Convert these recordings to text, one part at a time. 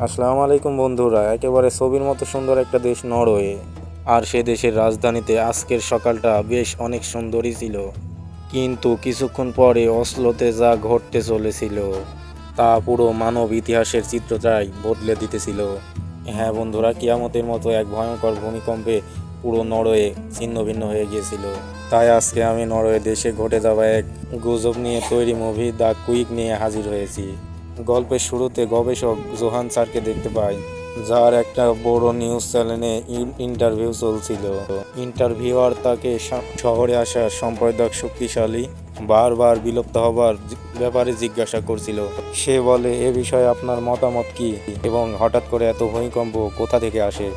আসসালামু আলাইকুম বন্ধুরা, একেবারে ছবির মতো সুন্দর একটা দেশ নরওয়ে। আর সে দেশের রাজধানীতে আজকের সকালটা বেশ অনেক সুন্দরই ছিল, কিন্তু কিছুক্ষণ পরে অসলোতে যা ঘটতে চলেছিল তা পুরো মানব ইতিহাসের চিত্রটাই বদলে দিতেছিল। হ্যাঁ বন্ধুরা, কিয়ামতের মতো এক ভয়ঙ্কর ভূমিকম্পে পুরো নরওয়ে ছিন্ন ভিন্ন হয়ে গিয়েছিল। তাই আজকে আমি নরওয়ে দেশে ঘটে যাওয়া এক গুজব নিয়ে তৈরি মুভি দ্য কুইক নিয়ে হাজির হয়েছি। গল্পের শুরুতে গবেষক জোহান স্যারকে দেখতে পাই, যার একটা বড় নিউজ চ্যানেলে ইন্টারভিউ চলছিল। ইন্টারভিউয়ার তাকে শহরে আসা সম্পাদক শক্তিশালী বারবার বিলুপ্ত হবার ব্যাপারে জিজ্ঞাসা করছিল। সে বলে, এ বিষয়ে আপনার মতামত কি এবং হঠাৎ করে এত ভূমিকম্প কোথা থেকে আসে?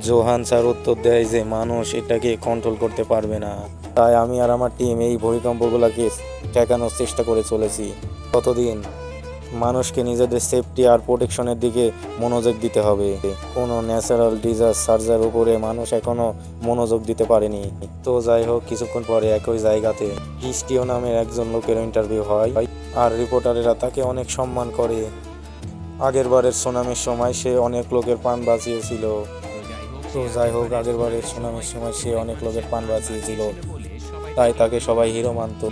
জোহান স্যার উত্তর দেয় যে মানুষ এটাকে কন্ট্রোল করতে পারবে না, তাই আমি আর আমার টিম এই ভূমিকম্পগুলোকে ঠেকানোর চেষ্টা করে চলেছি। ততদিন মানুষকে নিজেদের সেফটি আর প্রোটেকশনের দিকে মনোযোগ দিতে হবে। কোনো ন্যাচারাল ডিজাস্টারের উপরে মানুষ এখনো মনোযোগ দিতে পারেনি। তো যাই হোক, কিছুক্ষণ পরে একই জায়গাতে ক্রিস্টিও নামের একজন লোকের ইন্টারভিউ হয়, আর রিপোর্টারেরা তাকে অনেক সম্মান করে। আগের বারের সুনামির সময় সে অনেক লোকের প্রাণ বাঁচিয়েছিল। তাই তাকে সবাই হিরো মানত।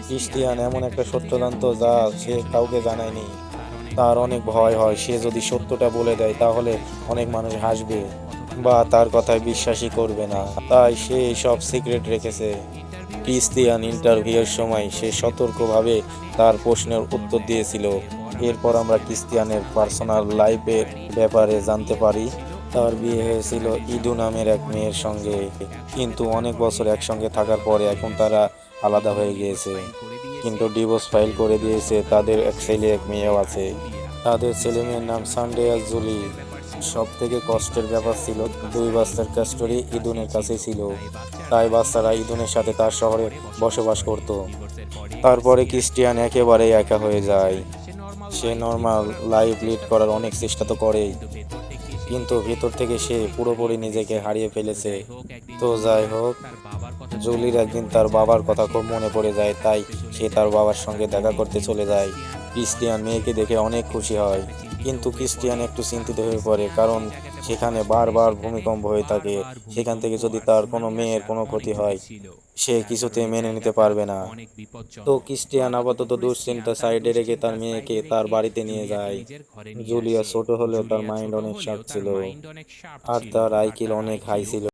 ক্রিস্টিয়ান এমন একটা সত্য জানতো যা সে কাউকে জানায়নি। তার অনেক ভয় হয়, সে যদি সত্যটা বলে দেয় তাহলে অনেক মানুষ হাসবে বা তার কথায় বিশ্বাসই করবে না। তাই সে সব সিক্রেট রেখেছে। ক্রিস্টিয়ান ইন্টারভিউয়ের সময় সে সতর্কভাবে তার প্রশ্নের উত্তর দিয়েছিল। এরপর আমরা ক্রিস্টিয়ানের পার্সোনাল লাইফের ব্যাপারে জানতে পারি। তার বিয়ে হয়েছিল ইদু নামের এক মেয়ের সঙ্গে, কিন্তু অনেক বছর একসঙ্গে থাকার পরে এখন তারা আলাদা হয়ে গিয়েছে। কিন্তু ডিভোর্স ফাইল করে দিয়েছে। তাদের এক ছেলে এক মেয়েও আছে। তাদের ছেলে মেয়ের নাম সানডে আর জুলি। সব থেকে কষ্টের ব্যাপার ছিল, দুই বাচ্চার কাস্টডি ইদুনের কাছে ছিল। তাই বাচ্চারা ইদুনের সাথে তার শহরে বসবাস করত। তারপরে ক্রিস্টিয়ান একেবারেই একা হয়ে যায়। সে নর্মাল লাইফ লিড করার অনেক চেষ্টা তো করেই, কিন্তু ভিতর থেকে সে পুরোপুরি নিজেকে হারিয়ে ফেলেছে। তো যাই হোক, জুলির একদিন তার বাবার কথা খুব মনে পড়ে যায়, তাই সে তার বাবার সঙ্গে দেখা করতে চলে যায়। ক্রিস্টিয়ান মেয়েকে দেখে অনেক খুশি হয়, কিন্তু ক্রিস্টিয়ান একটু চিন্তিত হয়ে পড়ে, কারণ সেখানে বারবার ভূমিকম্প হয়ে থাকে। সেখান থেকে যদি তার কোনো মেয়ের কোনো ক্ষতি হয়, সে কিছুতে মেনে নিতে পারবে না। তো ক্রিস্টিয়ান আপাতত দুশ্চিন্তা সাইডে রেখে তার মেয়েকে তার বাড়িতে নিয়ে যায়। জুলিয়া ছোট হলেও তার মাইন্ড অনেক শার্প ছিল, আর তার আইকিউ অনেক হাই ছিল।